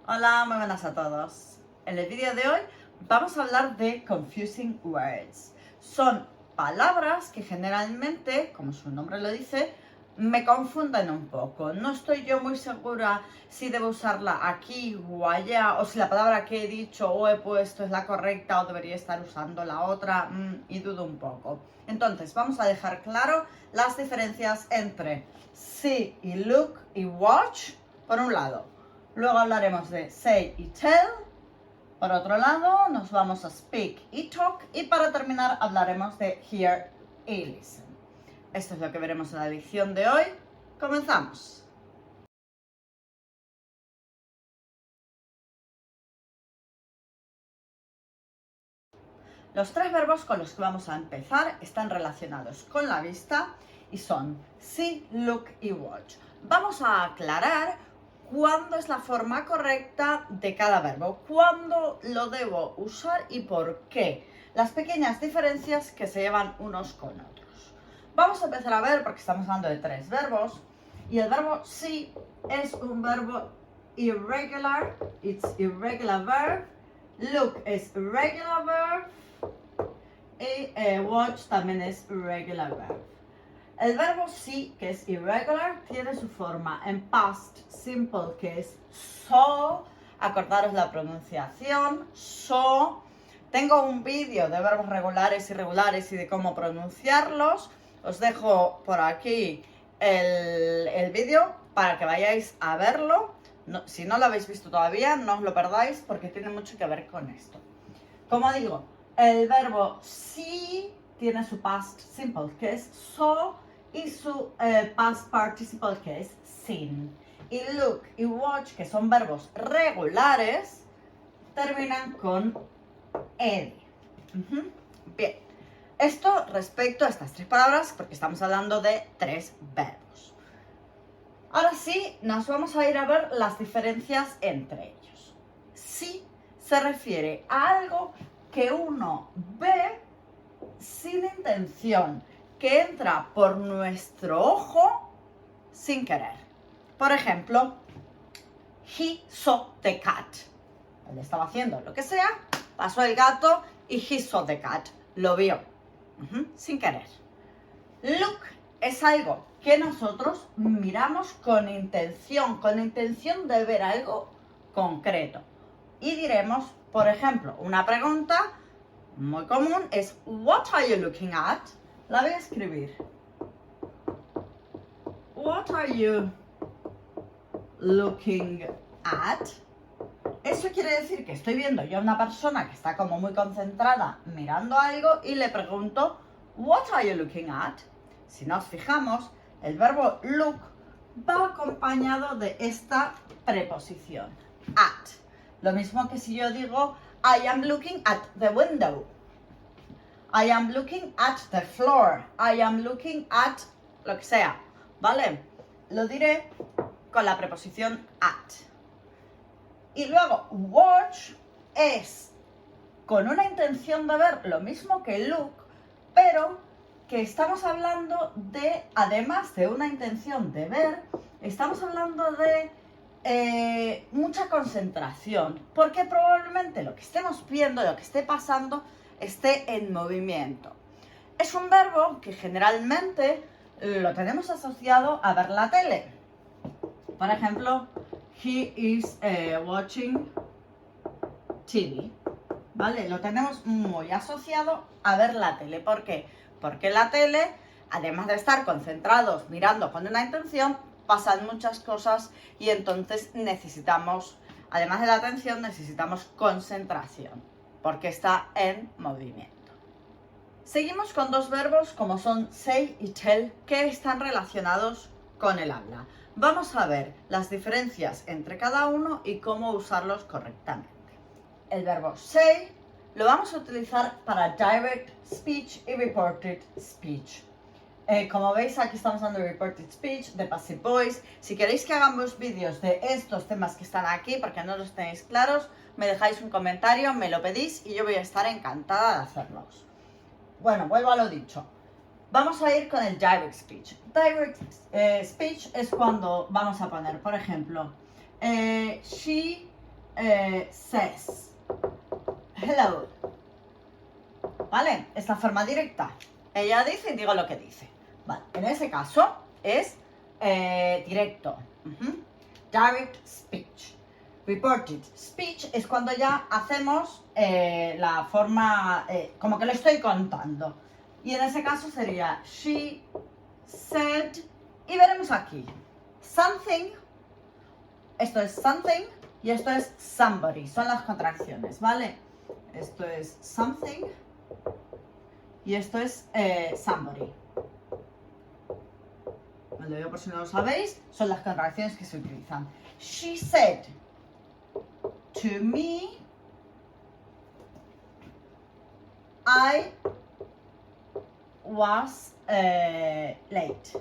Hola, muy buenas a todos. En el vídeo de hoy vamos a hablar de confusing words. Son palabras que generalmente, como su nombre lo dice, me confunden un poco. No estoy yo muy segura si debo usarla aquí o allá, o si la palabra que he dicho o he puesto es la correcta o debería estar usando la otra, y dudo un poco. Entonces, vamos a dejar claro las diferencias entre see y look y watch, por un lado. Luego hablaremos de say y tell. Por otro lado, nos vamos a speak y talk. Y para terminar, hablaremos de hear y listen. Esto es lo que veremos en la lección de hoy. ¡Comenzamos! Los tres verbos con los que vamos a empezar están relacionados con la vista y son see, look y watch. Vamos a aclarar cuándo es la forma correcta de cada verbo, cuándo lo debo usar y por qué. Las pequeñas diferencias que se llevan unos con otros. Vamos a empezar a ver, porque estamos hablando de tres verbos, y el verbo see es un verbo irregular, it's irregular verb. Look es regular verb. Y watch también es regular verb. El verbo see, que es irregular, tiene su forma en past simple, que es saw. Acordaros la pronunciación, saw. Tengo un vídeo de verbos regulares, irregulares y de cómo pronunciarlos. Os dejo por aquí el vídeo para que vayáis a verlo. Si no lo habéis visto todavía, no os lo perdáis porque tiene mucho que ver con esto. Como digo, el verbo see tiene su past simple, que es saw, y su past participle, que es seen. Y look y watch, que son verbos regulares, terminan con ed. Bien, esto respecto a estas tres palabras, porque estamos hablando de tres verbos. Ahora sí, nos vamos a ir a ver las diferencias entre ellos. Sí se refiere a algo que uno ve sin intención, que entra por nuestro ojo sin querer. Por ejemplo, he saw the cat. Él estaba haciendo lo que sea, pasó el gato y he saw the cat. Lo vio, sin querer. Look es algo que nosotros miramos con intención de ver algo concreto. Y diremos, por ejemplo, una pregunta muy común es what are you looking at? La voy a escribir. What are you looking at? Eso quiere decir que estoy viendo yo a una persona que está como muy concentrada mirando algo y le pregunto what are you looking at? Si nos fijamos, el verbo look va acompañado de esta preposición, at. Lo mismo que si yo digo I am looking at the window. I am looking at the floor. I am looking at lo que sea, ¿vale? Lo diré con la preposición at. Y luego watch es con una intención de ver lo mismo que look, pero que estamos hablando de, además de una intención de ver, estamos hablando de mucha concentración, porque probablemente lo que estemos viendo, lo que esté pasando, esté en movimiento. Es un verbo que generalmente lo tenemos asociado a ver la tele. Por ejemplo, he is watching TV. ¿Vale? Lo tenemos muy asociado a ver la tele. ¿Por qué? Porque la tele, además de estar concentrados mirando con una intención, pasan muchas cosas y entonces necesitamos, además de la atención, necesitamos concentración, porque está en movimiento. Seguimos con dos verbos como son say y tell, que están relacionados con el habla. Vamos a ver las diferencias entre cada uno y cómo usarlos correctamente. El verbo say lo vamos a utilizar para direct speech y reported speech. Como veis, aquí estamos dando reported speech, de passive voice. Si queréis que hagamos vídeos de estos temas que están aquí, porque no los tenéis claros, me dejáis un comentario, me lo pedís y yo voy a estar encantada de hacerlos. Bueno, vuelvo a lo dicho. Vamos a ir con el direct speech. Direct speech es cuando vamos a poner, por ejemplo, she says. Hello. ¿Vale? Es la forma directa. Ella dice y digo lo que dice. Vale, en ese caso es directo. Direct speech. Reported speech es cuando ya hacemos la forma, como que lo estoy contando. Y en ese caso sería she said, y veremos aquí, something, esto es something y esto es somebody, son las contracciones, ¿vale? Esto es something y esto es somebody. Lo digo por si no lo sabéis, son las contracciones que se utilizan. She said to me, I was late.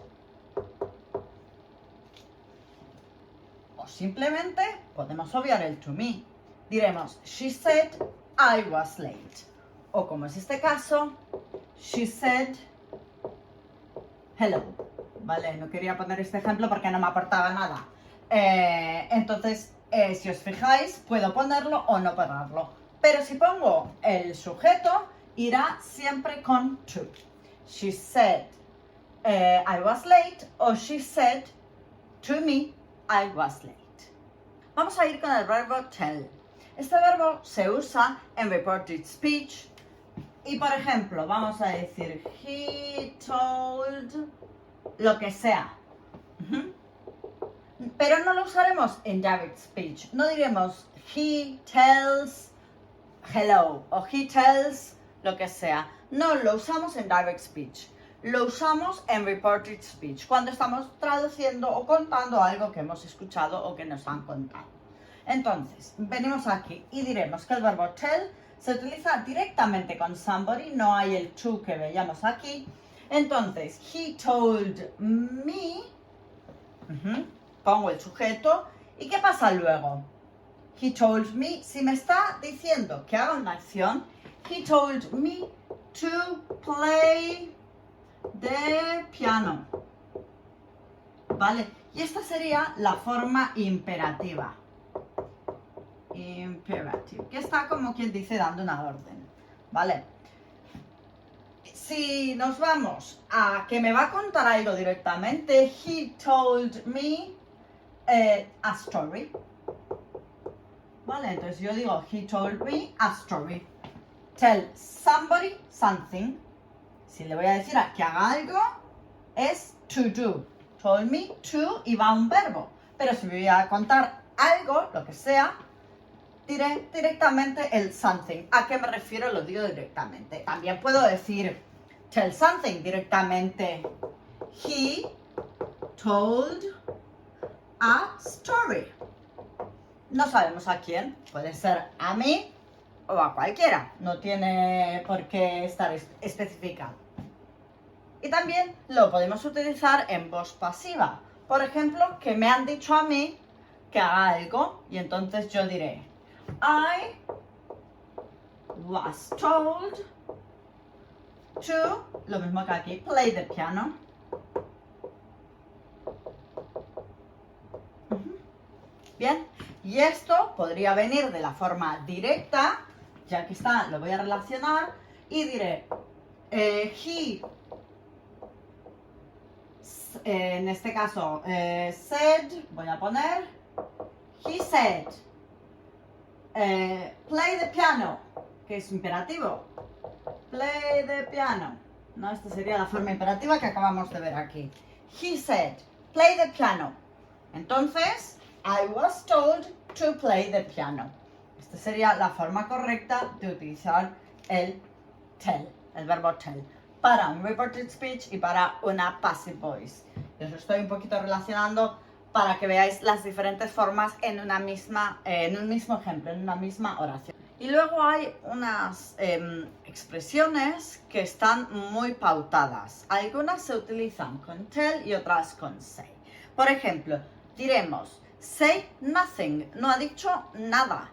O simplemente podemos obviar el to me. Diremos, she said I was late. O como es este caso, she said hello. Vale, no quería poner este ejemplo porque no me aportaba nada. Entonces, si os fijáis, puedo ponerlo o no ponerlo. Pero si pongo el sujeto, irá siempre con to. She said I was late, o she said to me I was late. Vamos a ir con el verbo tell. Este verbo se usa en reported speech y, por ejemplo, vamos a decir he told lo que sea. Pero no lo usaremos en direct speech. No diremos he tells hello o he tells lo que sea. No lo usamos en direct speech. Lo usamos en reported speech, cuando estamos traduciendo o contando algo que hemos escuchado o que nos han contado. Entonces, venimos aquí y diremos que el verbo tell se utiliza directamente con somebody, no hay el to que veíamos aquí. Entonces, he told me, pongo el sujeto, ¿y qué pasa luego? He told me, si me está diciendo que haga una acción, he told me to play the piano. ¿Vale? Y esta sería la forma imperativa. Imperative, que está como quien dice dando una orden. ¿Vale? Si nos vamos a que me va a contar algo directamente, he told me a story. ¿Vale? Entonces yo digo, he told me a story. Tell somebody something. Si le voy a decir a que haga algo, es to do. Told me to y va un verbo. Pero si me voy a contar algo, lo que sea, diré directamente el something. ¿A qué me refiero? Lo digo directamente. También puedo decir tell something directamente. He told a story. No sabemos a quién. Puede ser a mí o a cualquiera. No tiene por qué estar especificado. Y también lo podemos utilizar en voz pasiva. Por ejemplo, que me han dicho a mí que haga algo y entonces yo diré I was told to, lo mismo que aquí, play the piano. Bien, y esto podría venir de la forma directa, ya que está, lo voy a relacionar y diré he, en este caso, said, voy a poner, he said, play the piano, que es imperativo, play the piano, ¿no? Esta sería la forma imperativa que acabamos de ver aquí. He said, play the piano. Entonces, I was told to play the piano. Esta sería la forma correcta de utilizar el tell, el verbo tell, para un reported speech y para una passive voice. Os lo estoy un poquito relacionando para que veáis las diferentes formas en un mismo ejemplo, en una misma oración. Y luego hay unas expresiones que están muy pautadas. Algunas se utilizan con tell y otras con say. Por ejemplo, diremos say nothing, no ha dicho nada.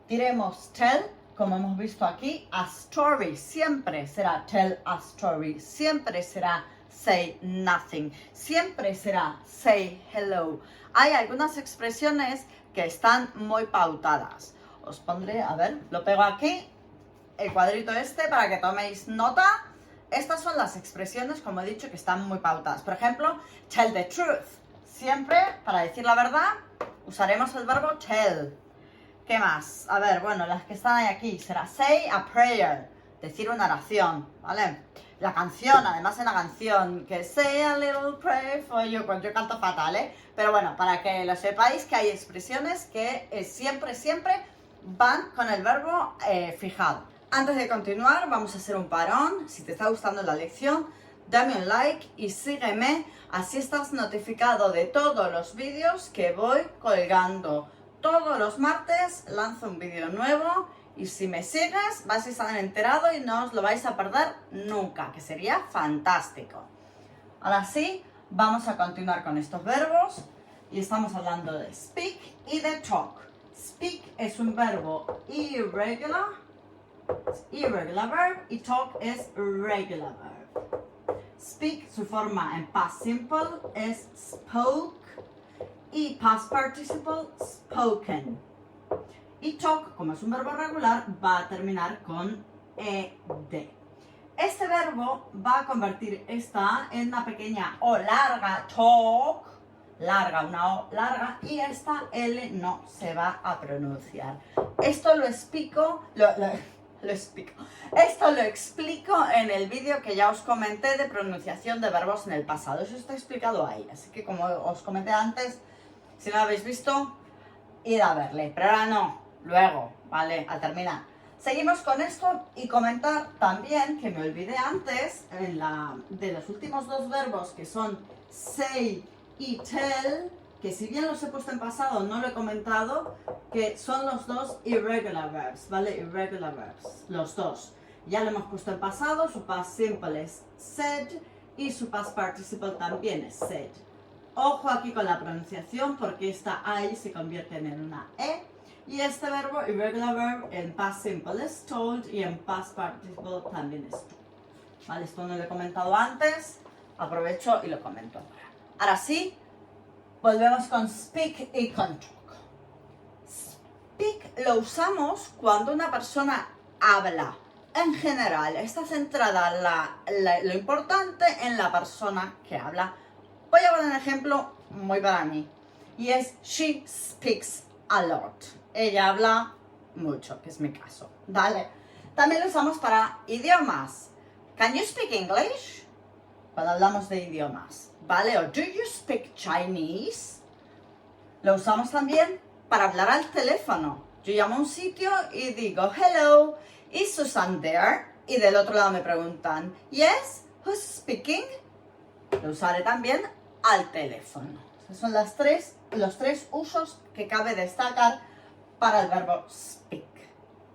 Diremos tell, como hemos visto aquí, a story, siempre será tell a story, siempre será say nothing, siempre será say hello. Hay algunas expresiones que están muy pautadas. Os pondré, a ver, lo pego aquí, el cuadrito este para que toméis nota. Estas son las expresiones, como he dicho, que están muy pautadas. Por ejemplo, tell the truth. Siempre, para decir la verdad, usaremos el verbo tell. ¿Qué más? A ver, bueno, las que están ahí aquí. Será say a prayer, decir una oración, ¿vale? La canción, además en la canción, que say a little prayer for you, pues yo canto fatal, ¿eh? Pero bueno, para que lo sepáis que hay expresiones que siempre van con el verbo fijado. Antes de continuar, vamos a hacer un parón. Si te está gustando la lección, dame un like y sígueme, así estás notificado de todos los vídeos que voy colgando. Todos los martes lanzo un vídeo nuevo y si me sigues vais a estar enterado y no os lo vais a perder nunca, que sería fantástico. Ahora sí, vamos a continuar con estos verbos y estamos hablando de speak y de talk. Speak es un verbo irregular verb, y talk es regular verb. Speak, su forma en past simple es spoke y past participle spoken. Y talk, como es un verbo regular, va a terminar con ed. Este verbo va a convertir esta A en una pequeña O larga, talk, larga, una O larga, y esta L no se va a pronunciar. Esto lo explico, Esto lo explico en el vídeo que ya os comenté de pronunciación de verbos en el pasado. Eso está explicado ahí, así que como os comenté antes, si no lo habéis visto, id a verle, pero ahora no, luego, ¿vale? Al terminar. Seguimos con esto y comentar también, que me olvidé antes, de los últimos dos verbos que son say y tell, que si bien los he puesto en pasado, no lo he comentado, que son los dos irregular verbs, ¿vale? Irregular verbs, los dos. Ya lo hemos puesto en pasado, su past simple es said y su past participle también es said. Ojo aquí con la pronunciación porque esta I se convierte en una E y este verbo, irregular verb, en past simple es told y en past participle también es told. ¿Vale? Esto no lo he comentado antes, aprovecho y lo comento ahora. Ahora sí, volvemos con speak y con talk. Speak lo usamos cuando una persona habla. En general, está centrada lo importante en la persona que habla. Voy a poner un ejemplo muy para mí. Y es she speaks a lot. Ella habla mucho, que es mi caso. ¿Vale? También lo usamos para idiomas. Can you speak English? Cuando hablamos de idiomas. ¿Vale? O do you speak Chinese? Lo usamos también para hablar al teléfono. Yo llamo a un sitio y digo, hello, is Susan there? Y del otro lado me preguntan, yes, who's speaking? Lo usaré también al teléfono. Esos son los tres usos que cabe destacar para el verbo speak.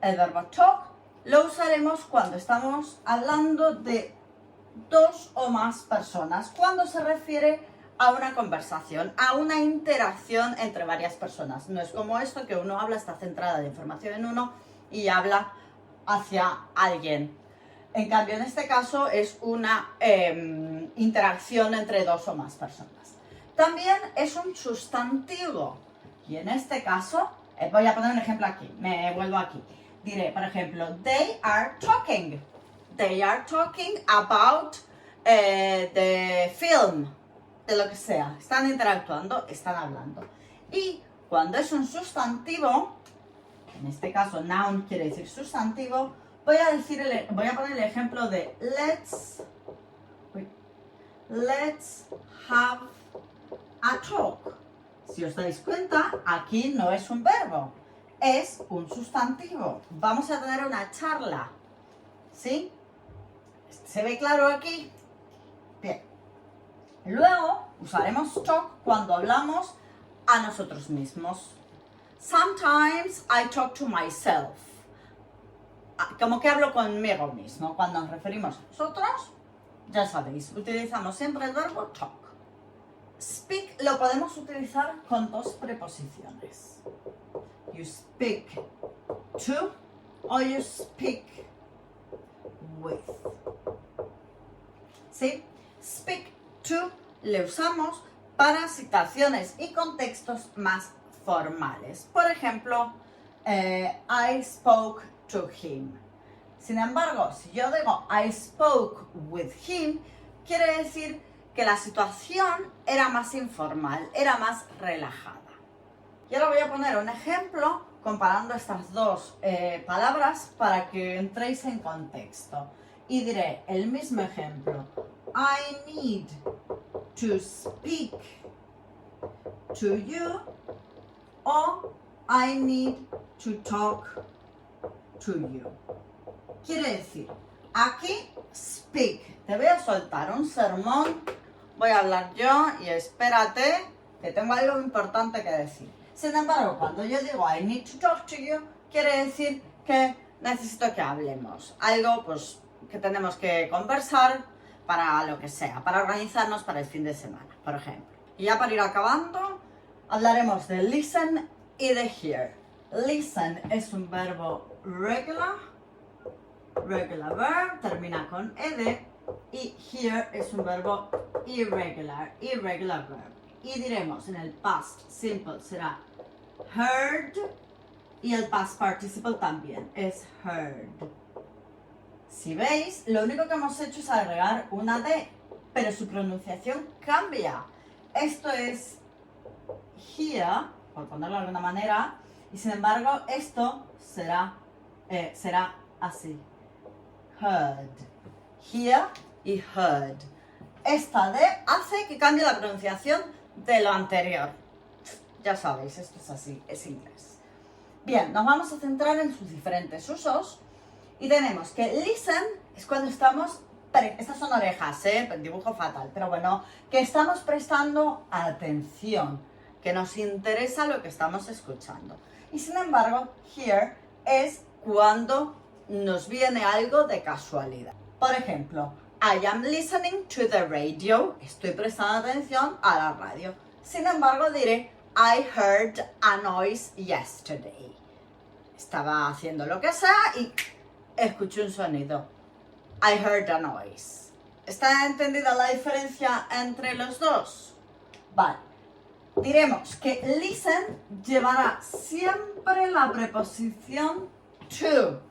El verbo talk lo usaremos cuando estamos hablando de dos o más personas, cuando se refiere a una conversación, a una interacción entre varias personas. No es como esto que uno habla, está centrada la información en uno y habla hacia alguien. En cambio, en este caso es una interacción entre dos o más personas. También es un sustantivo. Y en este caso, voy a poner un ejemplo aquí, me vuelvo aquí. Diré, por ejemplo, they are talking. They are talking about the film, de lo que sea. Están interactuando, están hablando. Y cuando es un sustantivo, en este caso noun quiere decir sustantivo, voy a poner el ejemplo de let's have a talk. Si os dais cuenta, aquí no es un verbo, es un sustantivo. Vamos a tener una charla. ¿Sí? ¿Se ve claro aquí? Bien. Luego usaremos talk cuando hablamos a nosotros mismos. Sometimes I talk to myself. Como que hablo conmigo mismo. Cuando nos referimos a nosotros, ya sabéis, utilizamos siempre el verbo talk. Speak lo podemos utilizar con dos preposiciones. You speak to or you speak with. ¿Sí? Speak to le usamos para situaciones y contextos más formales. Por ejemplo, I spoke to him. Sin embargo, si yo digo I spoke with him, quiere decir que la situación era más informal, era más relajada. Y ahora voy a poner un ejemplo comparando estas dos palabras para que entréis en contexto. Y diré el mismo ejemplo. I need to speak to you o I need to talk to you. Quiere decir, aquí speak. Te voy a soltar un sermón, voy a hablar yo y espérate que tengo algo importante que decir. Sin embargo, cuando yo digo I need to talk to you, quiere decir que necesito que hablemos. Algo pues que tenemos que conversar para lo que sea, para organizarnos para el fin de semana, por ejemplo. Y ya para ir acabando, hablaremos de listen y de hear. Listen es un verbo regular verb, termina con ed, y hear es un verbo irregular verb. Y diremos en el past simple será heard y el past participle también es heard. Si veis, lo único que hemos hecho es agregar una D, pero su pronunciación cambia. Esto es hear, por ponerlo de alguna manera, y sin embargo esto será así. Heard. Hear y heard. Esta D hace que cambie la pronunciación de lo anterior. Ya sabéis, esto es así, es inglés. Bien, nos vamos a centrar en sus diferentes usos. Y tenemos que listen es cuando estamos, estas son orejas, dibujo fatal, pero bueno, que estamos prestando atención, que nos interesa lo que estamos escuchando. Y sin embargo, hear es cuando nos viene algo de casualidad. Por ejemplo, I am listening to the radio, estoy prestando atención a la radio. Sin embargo, diré I heard a noise yesterday. Estaba haciendo lo que sea y escuché un sonido. I heard a noise. ¿Está entendida la diferencia entre los dos? Vale. Diremos que listen llevará siempre la preposición to.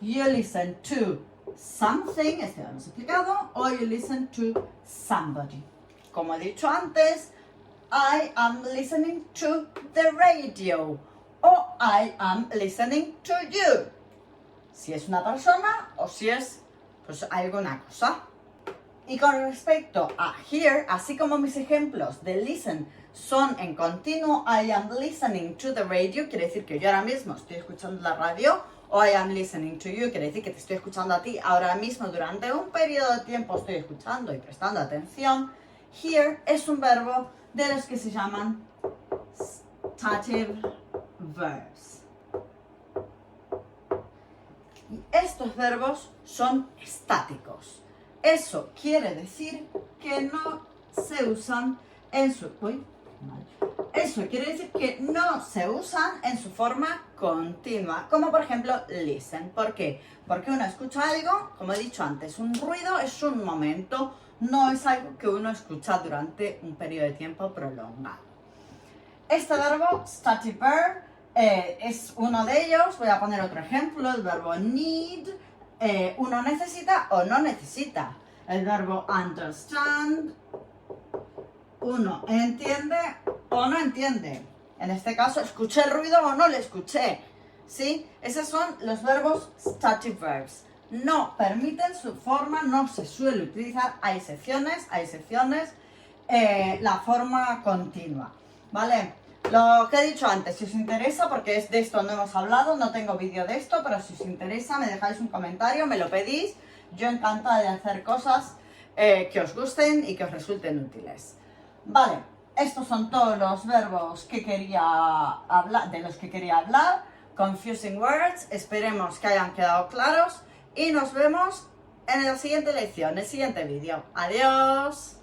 You listen to something, esto ya lo hemos explicado, o you listen to somebody. Como he dicho antes, I am listening to the radio o I am listening to you. Si es una persona o si es pues alguna cosa. Y con respecto a hear, así como mis ejemplos de listen son en continuo, I am listening to the radio, quiere decir que yo ahora mismo estoy escuchando la radio, o I am listening to you, quiere decir que te estoy escuchando a ti ahora mismo durante un periodo de tiempo, estoy escuchando y prestando atención. Hear es un verbo de los que se llaman stative verbs. Y estos verbos son estáticos. Eso quiere decir que no se usan en su... Eso quiere decir que no se usan en su forma continua, como por ejemplo listen. ¿Por qué? Porque uno escucha algo, como he dicho antes, un ruido es un momento, no es algo que uno escucha durante un periodo de tiempo prolongado. Este verbo, stative verb, es uno de ellos. Voy a poner otro ejemplo, el verbo need. Uno necesita o no necesita. El verbo understand, uno entiende o no entiende. En este caso, escuché el ruido o no lo escuché. ¿Sí? Esos son los verbos stative verbs. No permiten su forma, no se suele utilizar. Hay excepciones, la forma continua. ¿Vale? Lo que he dicho antes, si os interesa, porque es de esto no hemos hablado, no tengo vídeo de esto, pero si os interesa me dejáis un comentario, me lo pedís. Yo encantada de hacer cosas que os gusten y que os resulten útiles. Vale, estos son todos los verbos que quería hablar, de los que quería hablar. Confusing words, esperemos que hayan quedado claros y nos vemos en la siguiente lección, en el siguiente vídeo. ¡Adiós!